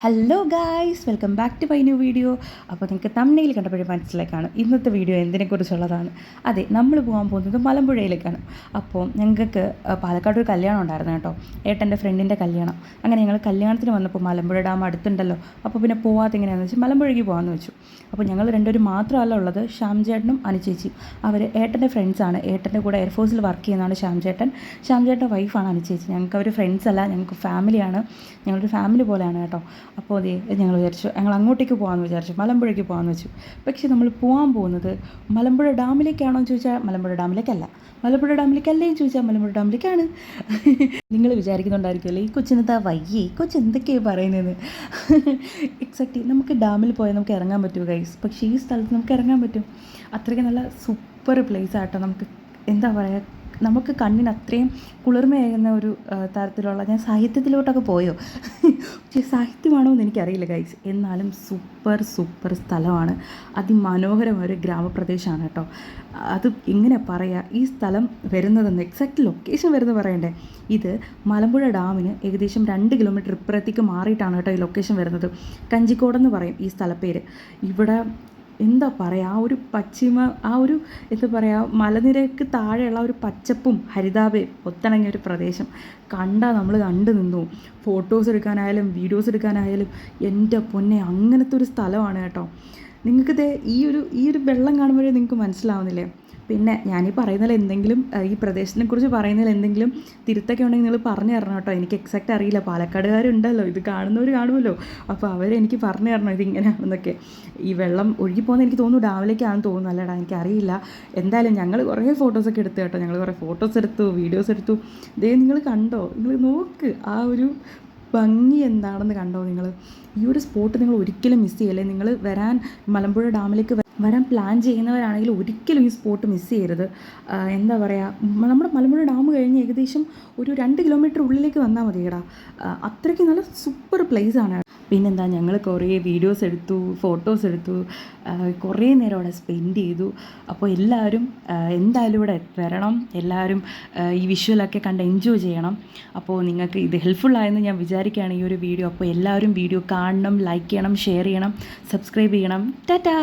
Hello guys, welcome back to my new video. അപ്പോൾ നിങ്ങൾക്ക് തമ്മിൽ കണ്ടപ്പോഴും മനസ്സിലേക്കാണ് ഇന്നത്തെ വീഡിയോ എന്തിനെക്കുറിച്ചുള്ളതാണ്. അതെ, നമ്മൾ പോകാൻ പോകുന്നത് മലമ്പുഴയിലേക്കാണ്. അപ്പോൾ ഞങ്ങൾക്ക് പാലക്കാട് ഒരു കല്യാണം ഉണ്ടായിരുന്നു കേട്ടോ, ഏട്ടൻ്റെ ഫ്രണ്ടിൻ്റെ കല്യാണം. അങ്ങനെ ഞങ്ങൾ കല്യാണത്തിന് വന്നപ്പോൾ മലമ്പുഴ ഡാം അടുത്തുണ്ടല്ലോ, അപ്പോൾ പിന്നെ പോകാത്ത എങ്ങനെയാണെന്ന് വെച്ചാൽ മലമ്പുഴയ്ക്ക് പോകാമെന്ന് വെച്ചു. അപ്പോൾ ഞങ്ങൾ രണ്ടുപേരും മാത്രമല്ല ഉള്ളത്, ശ്യാം ചേട്ടനും അനുചേച്ചിയും. അവർ ഏട്ടൻ്റെ ഫ്രണ്ട്സാണ്. ഏട്ടൻ്റെ കൂടെ എയർഫോഴ്സിൽ വർക്ക് ചെയ്യുന്നതാണ് ശ്യാം ചേട്ടൻ്റെ വൈഫാണ് അനുചേച്ചി. ഞങ്ങൾക്ക് അവർ ഫ്രണ്ട്സ് അല്ല, ഞങ്ങൾക്ക് ഫാമിലിയാണ്. ഞങ്ങളൊരു ഫാമിലി പോലെയാണ് കേട്ടോ. അപ്പോൾ അതേ ഞങ്ങൾ വിചാരിച്ചു ഞങ്ങൾ അങ്ങോട്ടേക്ക് പോകാമെന്ന് വിചാരിച്ചു, മലമ്പുഴയ്ക്ക് പോകാമെന്ന് വെച്ചു. പക്ഷേ നമ്മൾ പോകാൻ പോകുന്നത് മലമ്പുഴ ഡാമിലേക്കാണോ എന്ന് ചോദിച്ചാൽ മലമ്പുഴ ഡാമിലേക്കല്ല, മലമ്പുഴ ഡാമിലേക്കല്ലേ എന്ന് ചോദിച്ചാൽ മലമ്പുഴ ഡാമിലേക്കാണ്. നിങ്ങൾ വിചാരിക്കുന്നുണ്ടായിരിക്കുമല്ലോ ഈ കൊച്ചിനെന്താ വയ്യേ, ഈ കൊച്ച് എന്തൊക്കെയാണ് പറയുന്നതെന്ന്. എക്സാക്ട്ലി നമുക്ക് ഡാമിൽ പോയാൽ നമുക്ക് ഇറങ്ങാൻ പറ്റുമോ ഗൈസ്? പക്ഷേ ഈ സ്ഥലത്ത് നമുക്ക് ഇറങ്ങാൻ പറ്റും. അത്രയ്ക്ക് നല്ല സൂപ്പർ പ്ലേസ് ആട്ടോ. നമുക്ക് എന്താ പറയുക, നമുക്ക് കണ്ണിന് അത്രയും കുളിർമയേകുന്ന ഒരു തരത്തിലുള്ള, ഞാൻ സാഹിത്യത്തിലോട്ടൊക്കെ പോയോ, പക്ഷേ സാഹിത്യമാണോ എന്ന് എനിക്കറിയില്ല ഗൈസ്. എന്നാലും സൂപ്പർ സ്ഥലമാണ്. അതിമനോഹരമായ ഒരു ഗ്രാമപ്രദേശമാണ് കേട്ടോ. അത് എങ്ങനെ പറയുക, ഈ സ്ഥലം വരുന്നതെന്ന് എക്സാക്റ്റ് ലൊക്കേഷൻ വരുന്നത് പറയണ്ടേ. ഇത് മലമ്പുഴ ഡാമിന് ഏകദേശം 2 കിലോമീറ്റർ ഇപ്പുറത്തേക്ക് മാറിയിട്ടാണ് കേട്ടോ ഈ ലൊക്കേഷൻ വരുന്നത്. കഞ്ചിക്കോടെന്ന് പറയും ഈ സ്ഥലപ്പേര്. ഇവിടെ എന്താ പറയുക, ആ ഒരു എന്താ പറയുക, മലനിരക്ക് താഴെയുള്ള ഒരു പച്ചപ്പും ഹരിതാപയും ഒത്തിണങ്ങിയ ഒരു പ്രദേശം കണ്ടാൽ നമ്മൾ കണ്ടു നിന്നു. ഫോട്ടോസ് എടുക്കാനായാലും വീഡിയോസ് എടുക്കാനായാലും എൻ്റെ പൊന്നെ അങ്ങനത്തെ ഒരു സ്ഥലമാണ് കേട്ടോ. നിങ്ങൾക്കിത് ഈ ഒരു വെള്ളം കാണുമ്പോഴേ നിങ്ങൾക്ക് മനസ്സിലാവുന്നില്ലേ. പിന്നെ ഞാനീ പറയുന്നതിൽ എന്തെങ്കിലും, ഈ പ്രദേശത്തിനെ കുറിച്ച് പറയുന്നതിൽ എന്തെങ്കിലും തിരുത്തൊക്കെ ഉണ്ടെങ്കിൽ നിങ്ങൾ പറഞ്ഞു തരണം കേട്ടോ. എനിക്ക് എക്സാക്റ്റ് അറിയില്ല, പാലക്കാടുകാരുണ്ടല്ലോ, ഇത് കാണുന്നവർ കാണുമല്ലോ, അപ്പോൾ അവരെനിക്ക് പറഞ്ഞു തരണം ഇതിങ്ങനെയാണെന്നൊക്കെ. ഈ വെള്ളം ഒഴുകിപ്പോകുന്ന എനിക്ക് തോന്നുന്നു ഡാമിലേക്കാണെന്ന് തോന്നുന്നു, അല്ലടാ എനിക്കറിയില്ല. എന്തായാലും ഞങ്ങൾ കുറേ ഫോട്ടോസൊക്കെ എടുത്തു കേട്ടോ. ഞങ്ങൾ കുറേ ഫോട്ടോസ് എടുത്തു, വീഡിയോസ് എടുത്തു. ദേ നിങ്ങൾ കണ്ടോ, നിങ്ങൾ നോക്ക് ആ ഒരു ഭംഗി എന്താണെന്ന് കണ്ടോ നിങ്ങൾ. ഈ ഒരു സ്പോട്ട് നിങ്ങൾ ഒരിക്കലും മിസ് ചെയ്യല്ലേ. നിങ്ങൾ മലമ്പുഴ ഡാമിലേക്ക് വരാൻ പ്ലാൻ ചെയ്യുന്നവരാണെങ്കിൽ ഒരിക്കലും ഈ സ്പോട്ട് മിസ് ചെയ്യരുത്. എന്താ പറയുക, നമ്മുടെ മലമ്പുഴ ഡാം കഴിഞ്ഞ് ഏകദേശം ഒരു 2 കിലോമീറ്റർ ഉള്ളിലേക്ക് വന്നാൽ മതി കേടാ. അത്രയ്ക്ക് നല്ല സൂപ്പർ പ്ലേസാണ്. പിന്നെന്താ, ഞങ്ങൾ കുറേ വീഡിയോസ് എടുത്തു, ഫോട്ടോസ് എടുത്തു, കുറേ നേരം അവിടെ സ്പെൻഡ് ചെയ്തു. അപ്പോൾ എല്ലാവരും എന്തായാലും ഇവിടെ വരണം, എല്ലാവരും ഈ വിഷ്വലൊക്കെ കണ്ട് എൻജോയ് ചെയ്യണം. അപ്പോൾ നിങ്ങൾക്ക് ഇത് ഹെൽപ്ഫുള്ളായെന്ന് ഞാൻ വിചാരിക്കുകയാണ് ഈ ഒരു വീഡിയോ. അപ്പോൾ എല്ലാവരും വീഡിയോ കാണണം, ലൈക്ക് ചെയ്യണം, ഷെയർ ചെയ്യണം, സബ്സ്ക്രൈബ് ചെയ്യണം. ടാറ്റാ.